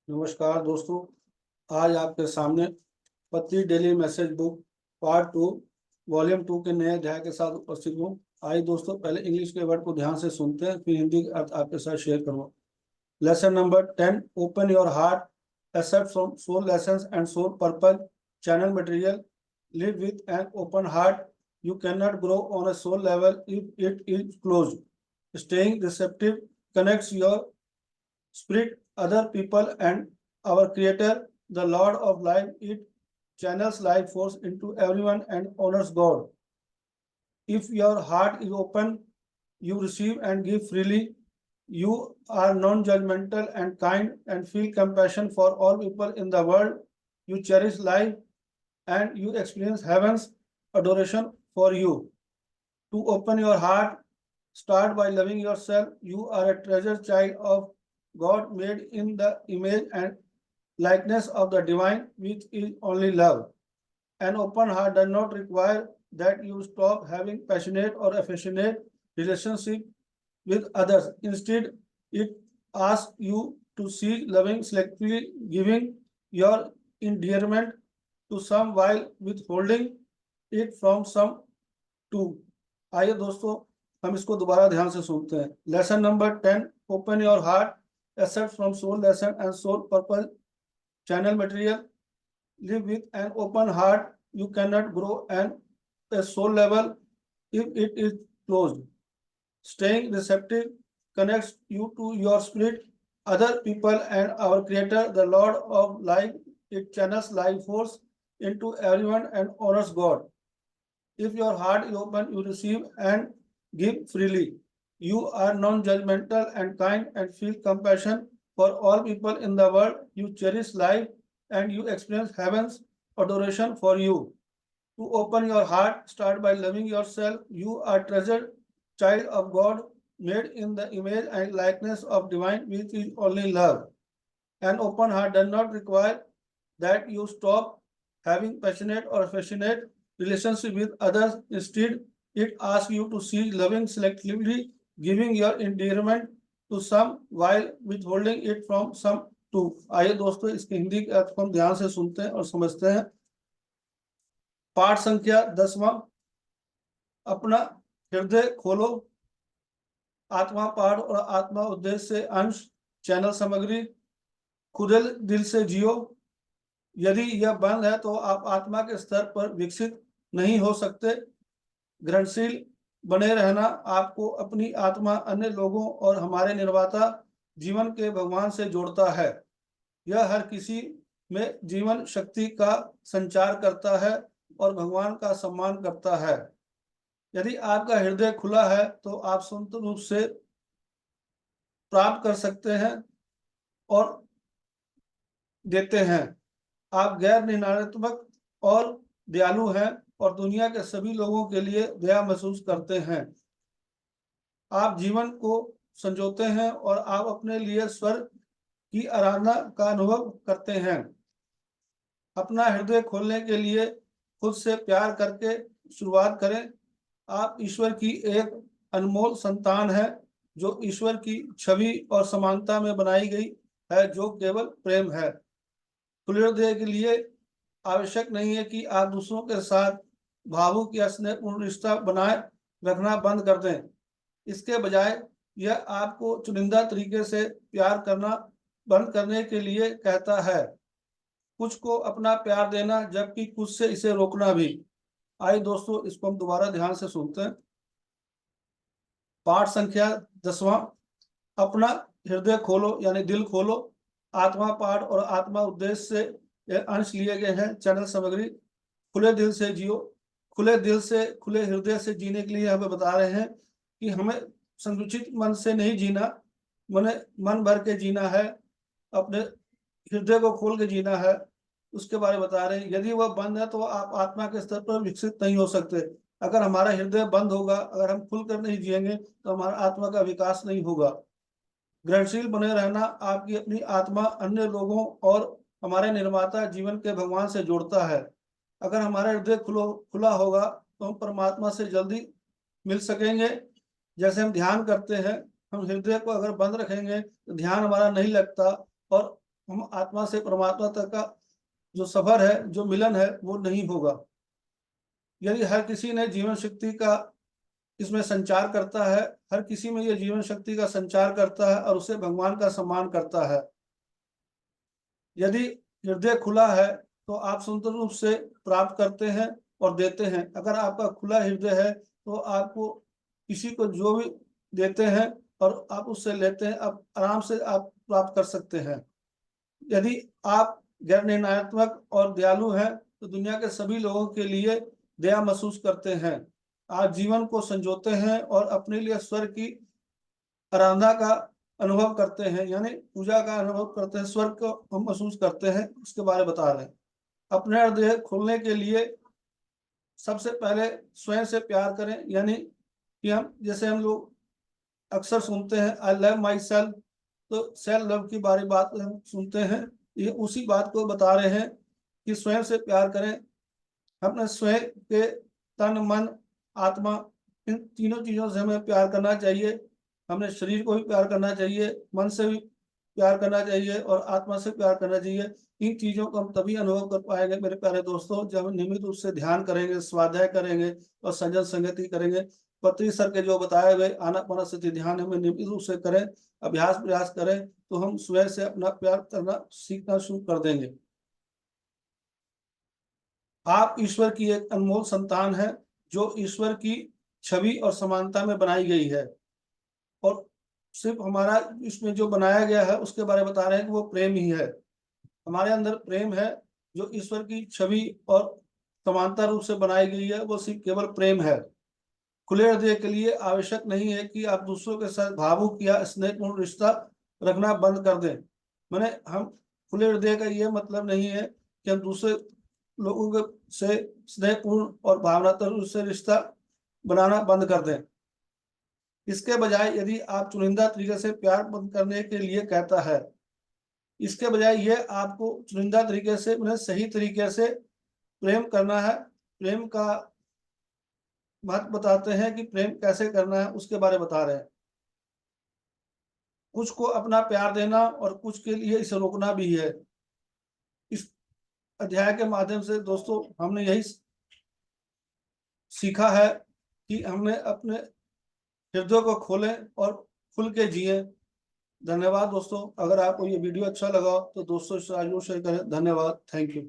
नमस्कार दोस्तों। आज आपके सामने पत्री daily message book part 2 volume 2 के नए अध्याय के साथ उपस्थित हूँ। आइए दोस्तों, पहले इंग्लिश के वर्ड को ध्यान से सुनते हैं, फिर हिंदी का अर्थ आपके साथ शेयर करूँगा। Lesson number 10, open your heart accept from soul lessons and soul purple channel material. Live with an open heart, you can not grow on a soul level if it is close. Staying receptive connects your spirit, other people, and our Creator, the Lord of life. It channels life force into everyone and honors God. If your heart is open, you receive and give freely. You are non-judgmental and kind and feel compassion for all people in the world. You cherish life and you experience heaven's adoration for you. To open your heart, start by loving yourself. You are a treasured child of God, made in the image and likeness of the divine, which is only love. An open heart does not require that you stop having passionate or affectionate relationship with others. Instead, it asks you to seek loving selectively, giving your endearment to some while withholding it from some too. आइए दोस्तों, हम इसको दोबारा ध्यान से सुनते हैं। Lesson number 10, open your heart accept from soul lesson and soul purple channel material. Live with an open heart, you cannot grow at a soul level if it is closed. Staying receptive connects you to your spirit, other people, and our Creator, the Lord of life. It channels life force into everyone and honors God. If your heart is open, you receive and give freely. You are non-judgmental and kind and feel compassion for all people in the world. You cherish life and you experience heaven's adoration for you. To open your heart, start by loving yourself. You are treasured child of God, made in the image and likeness of divine, which is only love. An open heart does not require that you stop having passionate or affectionate relationship with others. Instead, it asks you to see loving selectively, giving your endearment to some while withholding it from some too. आइए दोस्तों, इसके हिंदी के अर्थ को हम ध्यान से सुनते हैं और समझते हैं। पाठ संख्या 10वां, अपना हृदय खोलो। आत्मा पाठ और आत्मा उद्देश्य से अंश, चैनल सामग्री। खुले दिल से जियो। यदि यह बंद है तो आप आत्मा के स्तर पर विकसित नहीं हो सकते। ग्रहणशील बने रहना आपको अपनी आत्मा, अन्य लोगों और हमारे निर्माता जीवन के भगवान से जोड़ता है। यह हर किसी में जीवन शक्ति का संचार करता है और भगवान का सम्मान करता है। यदि आपका हृदय खुला है तो आप स्वतंत्र रूप से प्राप्त कर सकते हैं और देते हैं। आप गैर निनात्मक और दयालु हैं और दुनिया के सभी लोगों के लिए दया महसूस करते हैं। आप जीवन को संजोते हैं और आप अपने लिए स्वर्ग की आराधना का अनुभव करते हैं। अपना हृदय खोलने के लिए खुद से प्यार करके शुरुआत करें। आप ईश्वर की एक अनमोल संतान है जो ईश्वर की छवि और समानता में बनाई गई है, जो केवल प्रेम है। खुले हृदय के लिए आवश्यक नहीं है कि आप दूसरों के साथ भावुक या स्नेहपूर्ण रिश्ता बनाए रखना बंद कर दें। इसके बजाय यह आपको चुनिंदा तरीके से प्यार करना बंद करने के लिए कहता है। कुछ को अपना प्यार देना जबकि कुछ से इसे रोकना भी। आइए दोस्तों, इसको हम दोबारा ध्यान से सुनते हैं। पाठ संख्या 10वां, अपना हृदय खोलो यानी दिल खोलो। आत्मा पाठ और आत्मा उद्देश्य से अंश लिए गए हैं। चैनल सामग्री। खुले दिल से जियो। खुले दिल से, खुले हृदय से जीने के लिए हमें बता रहे हैं कि हमें संकुचित मन से नहीं जीना, मन भर के जीना है, अपने हृदय को खोल के जीना है। उसके बारे में बता रहे हैं। यदि वह बंद है तो आप आत्मा के स्तर पर विकसित नहीं हो सकते। अगर हमारा हृदय बंद होगा, अगर हम खुलकर नहीं जिएंगे तो हमारा आत्मा का विकास नहीं होगा। ग्रहणशील बने रहना आपकी अपनी आत्मा, अन्य लोगों और हमारे निर्माता जीवन के भगवान से जोड़ता है। अगर हमारा हृदय खुला होगा तो हम परमात्मा से जल्दी मिल सकेंगे। जैसे हम ध्यान करते हैं, हम हृदय को अगर बंद रखेंगे तो ध्यान हमारा नहीं लगता और हम आत्मा से परमात्मा तक का जो सफर है, जो मिलन है, वो नहीं होगा। यदि हर किसी ने जीवन शक्ति का इसमें संचार करता है, हर किसी में ये जीवन शक्ति का संचार करता है और उसे भगवान का सम्मान करता है। यदि हृदय खुला है तो आप स्वतंत्र रूप से प्राप्त करते हैं और देते हैं। अगर आपका खुला हृदय है तो आपको किसी को जो भी देते हैं और आप उससे लेते हैं, आप आराम से आप प्राप्त कर सकते हैं। यदि आप गैर निर्णयात्मक और दयालु हैं तो दुनिया के सभी लोगों के लिए दया महसूस करते हैं। आप जीवन को संजोते हैं और अपने लिए स्वर्ग की आराधना का अनुभव करते हैं, यानी पूजा का अनुभव करते हैं, स्वर्ग को हम महसूस करते हैं, उसके बारे में बता रहे हैं। अपने हृदय खोलने के लिए सबसे पहले स्वयं से प्यार करें, यानी कि हम लोग अक्सर सुनते हैं आई लव माई सेल्फ, तो सेल्फ लव की बात हम सुनते हैं। ये उसी बात को बता रहे हैं कि स्वयं से प्यार करें। अपने स्वयं के तन, मन, आत्मा, इन तीनों चीजों से हमें प्यार करना चाहिए। हमने शरीर को भी प्यार करना चाहिए, मन से भी प्यार करना चाहिए और आत्मा से प्यार करना चाहिए। इन चीजों को हम तभी अनुभव कर पाएंगे मेरे प्यारे दोस्तों, जब हम नियमित रूप से ध्यान करेंगे, स्वाध्याय करेंगे और संजन संगति करेंगे। पत्री सर के जो बताए हुए आनापानसति ध्यान हमें नियमित रूप से करें, अभ्यास प्रयास करें, तो हम स्वयं से अपना प्यार करना सीखना शुरू कर देंगे। आप ईश्वर की एक अनमोल संतान है जो ईश्वर की छवि और समानता में बनाई गई है, और सिर्फ हमारा इसमें जो बनाया गया है उसके बारे में बता रहे हैं कि वो प्रेम ही है। हमारे अंदर प्रेम है जो ईश्वर की छवि और समानता रूप से बनाई गई है, वो सिर्फ केवल प्रेम है। खुले हृदय के लिए आवश्यक नहीं है कि आप दूसरों के साथ भावुक या स्नेहपूर्ण रिश्ता रखना बंद कर दें। मैंने हम खुले हृदय का ये मतलब नहीं है कि हम दूसरे लोगों से स्नेहपूर्ण और भावनात्मक रूप से रिश्ता बनाना बंद कर दें। इसके बजाय यदि आप चुनिंदा तरीके से प्यार बंद करने के लिए कहता है, इसके बजाय ये आपको चुनिंदा तरीके से, मतलब सही तरीके से प्रेम करना है। प्रेम का महत्व बताते हैं कि प्रेम कैसे करना है, उसके बारे में बता रहे हैं। कुछ को अपना प्यार देना और कुछ के लिए इसे रोकना भी है। इस अध्याय के माध्यम से दोस्तों हमने यही सीखा है कि हमने अपने हृदय को खोलें और खुल के जिए। धन्यवाद दोस्तों। अगर आपको ये वीडियो अच्छा लगा तो दोस्तों से जरूर शेयर करें। धन्यवाद, थैंक यू।